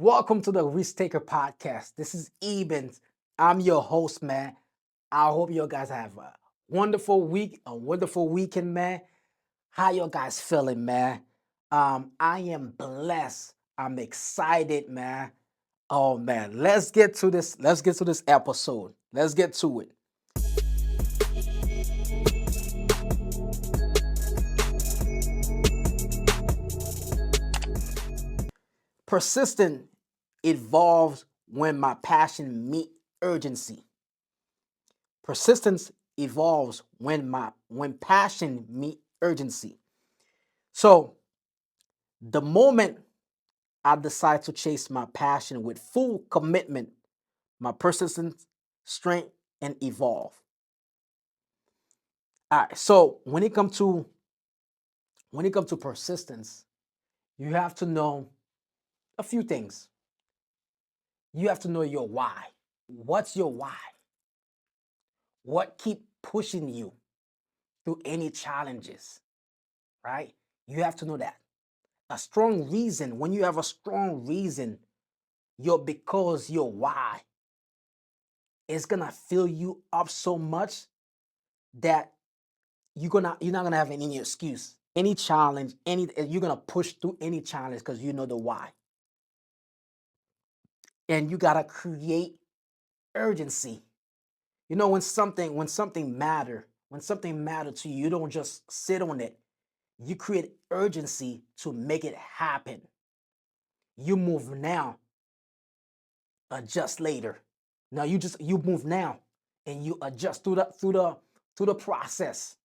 Welcome to the Risk Taker Podcast. This is Eben. I'm your host, man. I hope you guys have a wonderful week, a wonderful weekend, man. How you guys feeling, man? I am blessed. I'm excited, man. Oh man, let's get to this. Let's get to this episode. Let's get to it. Persistent evolves when my passion meet urgency. Persistence evolves when passion meet urgency. So the moment I decide to chase my passion with full commitment, my persistence, strength, and evolve. All right. So when it comes to persistence, you have to know a few things. You have to know your why. What's your why? What keep pushing you through any challenges, right? You have to know that. A strong reason, when you have a strong reason, your why is gonna fill you up so much that you're not gonna have any excuse, any challenge, you're gonna push through any challenge because you know the why. And you gotta create urgency. You know, when something matter to you, you don't just sit on it. You create urgency to make it happen. You move now, adjust later. Now you move now and you adjust through the process.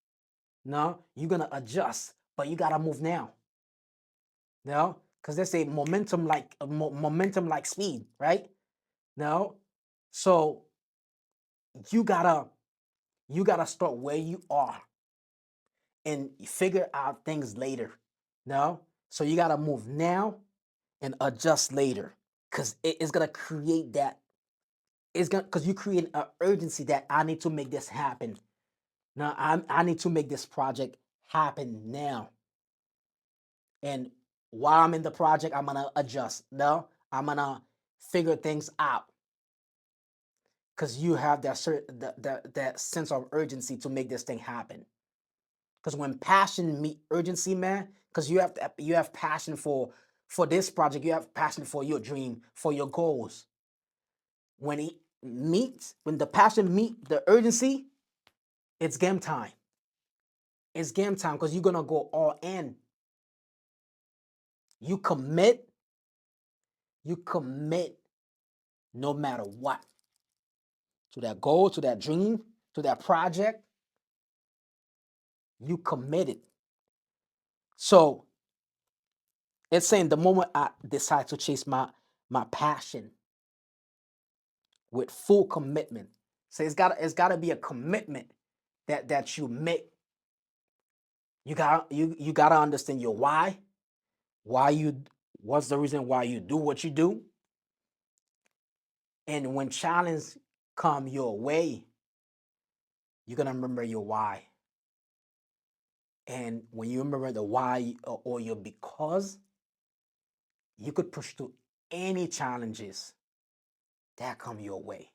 No, you're gonna adjust, but you gotta move now. No, because they say momentum like speed, right? No, so you gotta you gotta start where you are and figure out things later. No, so you gotta move now and adjust later, because it's gonna create that. It's gonna because you create an urgency that I need to make this happen. Now I need to make this project happen now. And while I'm in the project, I'm gonna adjust. No, I'm gonna figure things out because you have that sense of urgency to make this thing happen. Because when passion meet urgency, man, because you have passion for this project, you have passion for your dream, for your goals. When the passion meet the urgency, it's game time. It's game time because you're gonna go all in. You commit, you commit no matter what to that goal, to that dream, to that project. You committed. So it's saying the moment I decide to chase my passion with full commitment. So it's gotta be a commitment that you make. You gotta understand your why. Why you what's the reason why you do what you do? And when challenge come your way, you're gonna remember your why. And when you remember the why or your because, you could push through any challenges that come your way.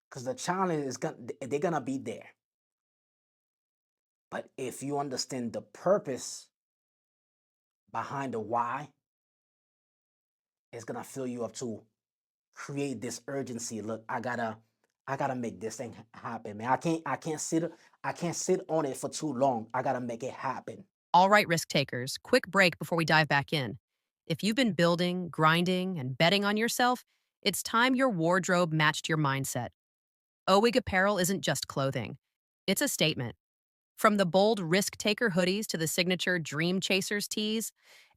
Because the challenge is they're gonna be there. But if you understand the purpose behind the why, it's gonna fill you up to create this urgency. Look, I gotta make this thing happen, man. I can't sit on it for too long. I gotta make it happen. All right, risk takers, quick break before we dive back in. If you've been building, grinding, and betting on yourself, it's time your wardrobe matched your mindset. OWIG Apparel isn't just clothing, it's a statement. From the bold risk taker hoodies to the signature dream chasers tees,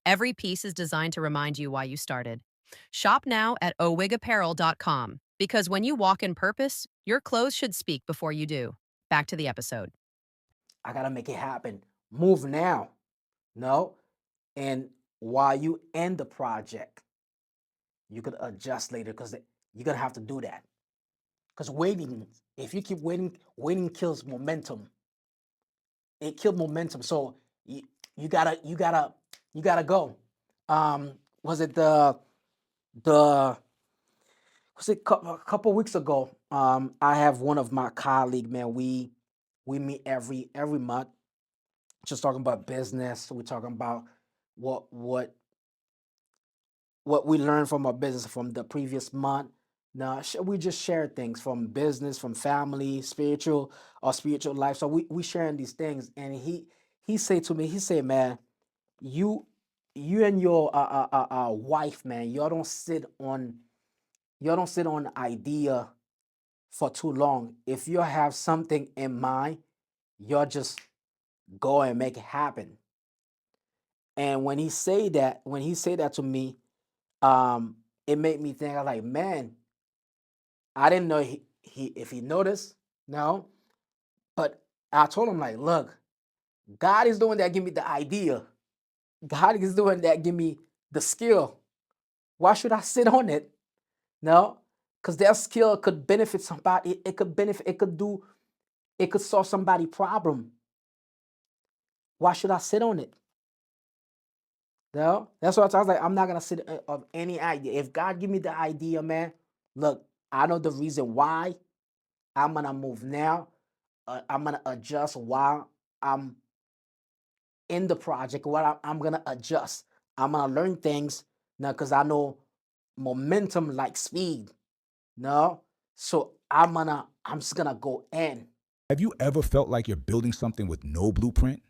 every piece is designed to remind you why you started. Shop now at owigapparel.com because when you walk in purpose, your clothes should speak before you do. Back to the episode. I gotta make it happen. Move now. No. And while you end the project, you could adjust later because you're gonna have to do that. Because waiting, if you keep waiting, waiting kills momentum. It killed momentum. So you gotta go. Was it the The was it a couple weeks ago? I have one of my colleague, man. We meet every month, just talking about business. We're talking about what what what we learned from our business from the previous month. Now we just share things from business, from family, spiritual or spiritual life. So we sharing these things, and he said to me, he said, man, you you and your wife, man, y'all don't sit on idea for too long. If you have something in mind, you'll just go and make it happen. And when he said that to me, it made me think. I like, man, I didn't know he if he noticed, no. But I told him like, look, God is doing that. Give me the idea. God is doing that. Give me the skill. Why should I sit on it? No, because that skill could benefit somebody. It could benefit. It could do. It could solve somebody's problem. Why should I sit on it? No, that's what I was like. I'm not gonna sit of any idea. If God give me the idea, man, look, I know the reason why. I'm gonna move now. I'm gonna adjust while I'm in the project. What I'm gonna adjust. I'm gonna learn things now because I know momentum like speed. No, so I'm just gonna go in. Have you ever felt like you're building something with no blueprint?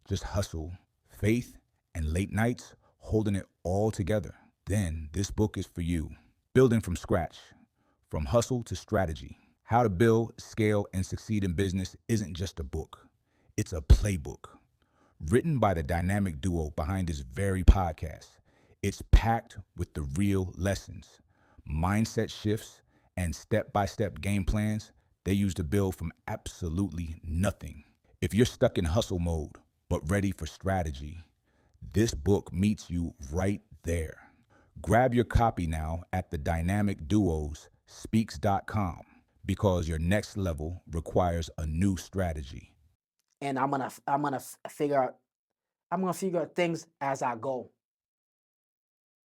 Just hustle, faith, and late nights holding it all together? Then this book is for you. Building from scratch, from hustle to strategy. How to build, scale, and succeed in business isn't just a book, it's a playbook. Written by the dynamic duo behind this very podcast, it's packed with the real lessons, mindset shifts, and step by step game plans they use to build from absolutely nothing. If you're stuck in hustle mode but ready for strategy, this book meets you right there. Grab your copy now at the dynamic duos speaks.com because your next level requires a new strategy. And figure out. I'm gonna figure out things as I go.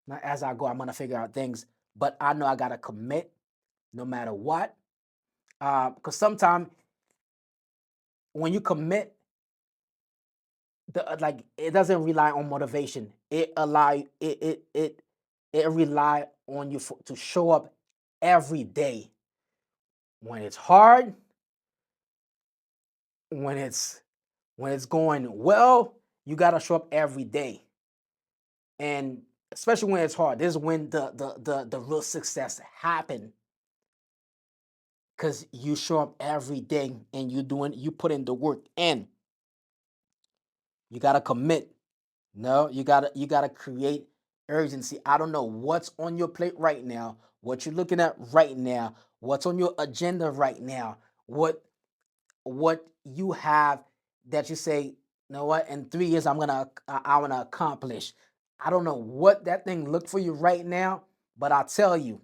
Now, as I go, I'm gonna figure out things. But I know I gotta commit, no matter what. Because sometimes when you commit, like it doesn't rely on motivation. It rely on you to show up every day. When it's hard, when it's when it's going well, you gotta show up every day. And especially when it's hard, this is when the real success happen. Cause you show up every day and you put in the work and you gotta commit. No, you gotta create urgency. I don't know what's on your plate right now, what you're looking at right now, what's on your agenda right now, what you have that you say, you know what, in 3 years I wanna accomplish. I don't know what that thing look for you right now, but I'll tell you,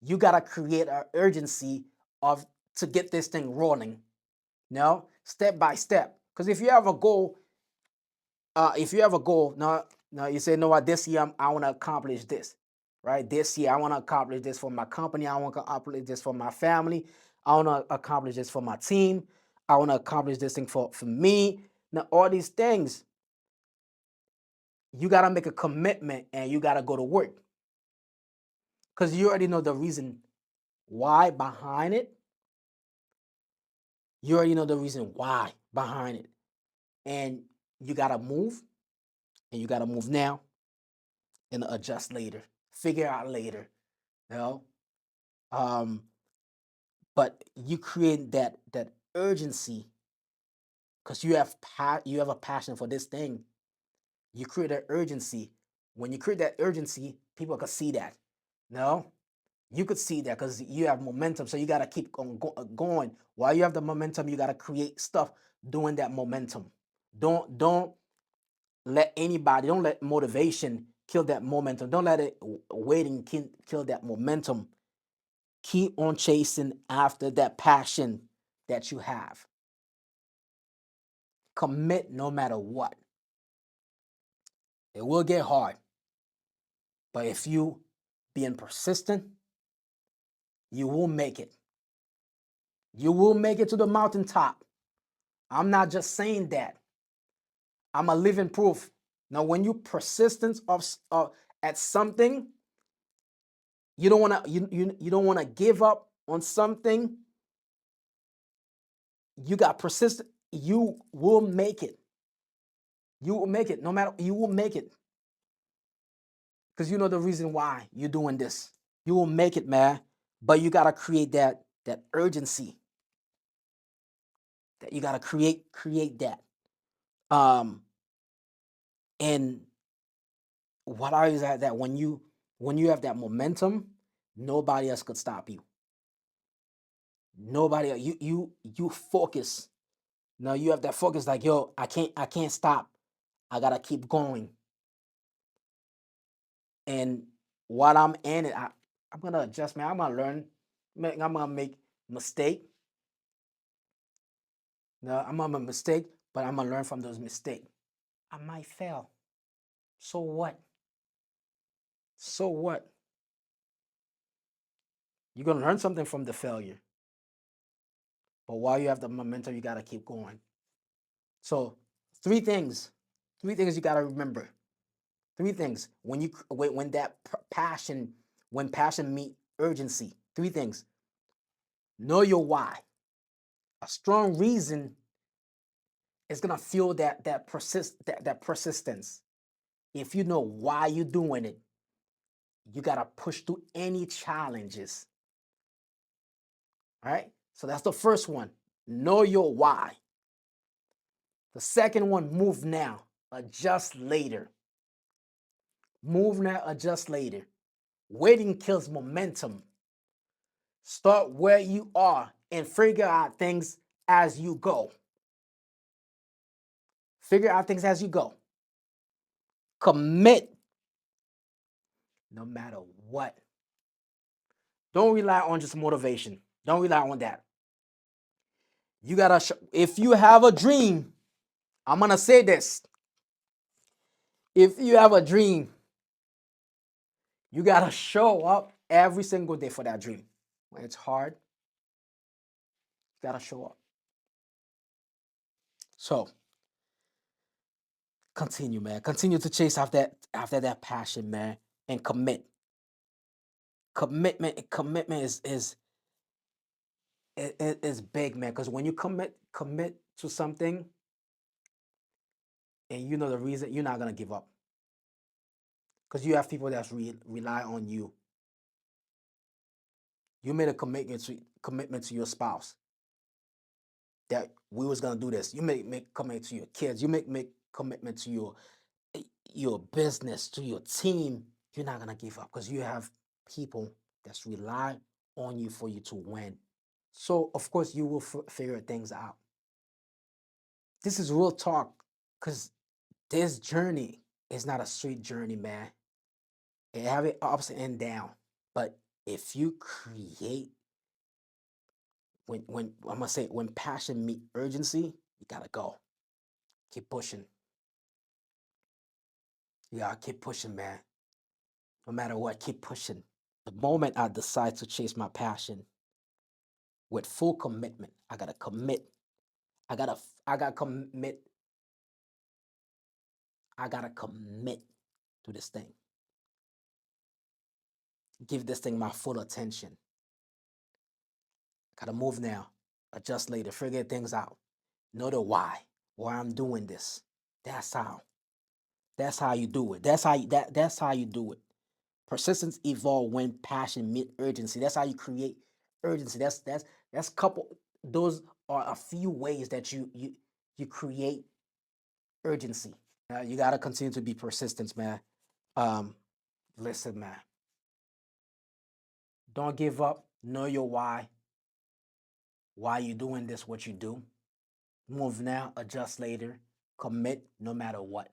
you gotta create an urgency of to get this thing rolling. No, step by step. Because if you have a goal, now you say, no, what, this year I want to accomplish this, right? This year I want to accomplish this for my company. I want to accomplish this for my family. I want to accomplish this for my team. I want to accomplish this thing for me. Now, all these things, you got to make a commitment and you got to go to work because you already know the reason why behind it. You already know the reason why behind it. And you got to move and you got to move now and adjust later, figure out later, you know. Um, but you create that urgency because you have a passion for this thing. You create that urgency. When you create that urgency, people can see that. No, you could see that because you have momentum. So you gotta keep on going. While you have the momentum, you gotta create stuff doing that momentum. Don't let anybody. Don't let motivation kill that momentum. Don't let it waiting kill that momentum. Keep on chasing after that passion that you have. Commit no matter what. It will get hard, but if you being persistent, you will make it. You will make it to the mountaintop. I'm not just saying that. I'm a living proof. Now, when you persistent at something, you don't want to you don't want to give up on something. You got persistent. You will make it. You will make it. No matter, you will make it because you know the reason why you're doing this. You will make it, man. But you gotta create that urgency. That you gotta create that. Um, and what I is that when you have that momentum, nobody else could stop you. Nobody you focus. Now you have that focus like, yo, I can't stop. I gotta keep going. And while I'm in it, I'm gonna adjust, man. I'm gonna learn. I'm gonna make mistake. No, I'm gonna make mistake, but I'm gonna learn from those mistakes. I might fail. So what? So what? You're gonna learn something from the failure. But while you have the momentum, you gotta keep going. So three things. Three things you gotta remember. Three things. When that passion, when passion meet urgency. Three things. Know your why. A strong reason is gonna feel that persistence. If you know why you're doing it, you gotta push through any challenges. All right. So that's the first one. Know your why. The second one, move now, adjust later. Move now, adjust later. Waiting kills momentum. Start where you are and figure out things as you go. Figure out things as you go. Commit no matter what. Don't rely on just motivation. Don't rely on that. You gotta, if you have a dream, I'm gonna say this. If you have a dream, you gotta show up every single day for that dream. When it's hard, you gotta show up. So continue, man. Continue to chase after that passion, man, and commit. Commitment is big, man. Because when you commit to something, and you know the reason, you're not gonna give up. Because you have people that's rely on you. You made a commitment to your spouse that we was gonna do this. You make commitment to your kids. You make commitment to your business, to your team. You're not gonna give up because you have people that's rely on you for you to win. So of course you will figure things out. This is real talk because this journey is not a straight journey, man. It have it ups and down. But if you create when I'm gonna say when passion meet urgency, you gotta go. Keep pushing. You gotta keep pushing, man. No matter what, keep pushing. The moment I decide to chase my passion with full commitment, I gotta commit. I gotta commit. I gotta commit to this thing. Give this thing my full attention. Gotta move now. Adjust later. Figure things out. Know the why I'm doing this. That's how. That's how you do it. That's how you do it. Persistence evolve when passion meet urgency. That's how you create urgency. That's couple. Those are a few ways that you create urgency. You gotta continue to be persistent, man. Um, Listen, man. Don't give up. Know your why. Why you doing this? What you do. Move now. Adjust later. Commit no matter what.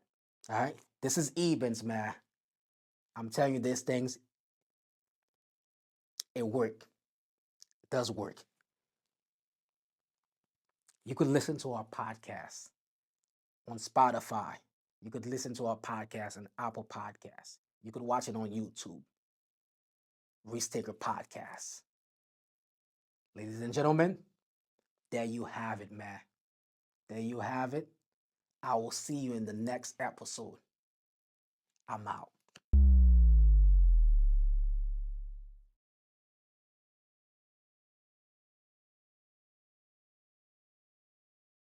All right. This is Ebens, man. I'm telling you, these things. It work. It does work. You could listen to our podcast on Spotify. You could listen to our podcast on Apple Podcasts. You could watch it on YouTube. Risk Taker Podcast. Ladies and gentlemen, there you have it, man. There you have it. I will see you in the next episode. I'm out.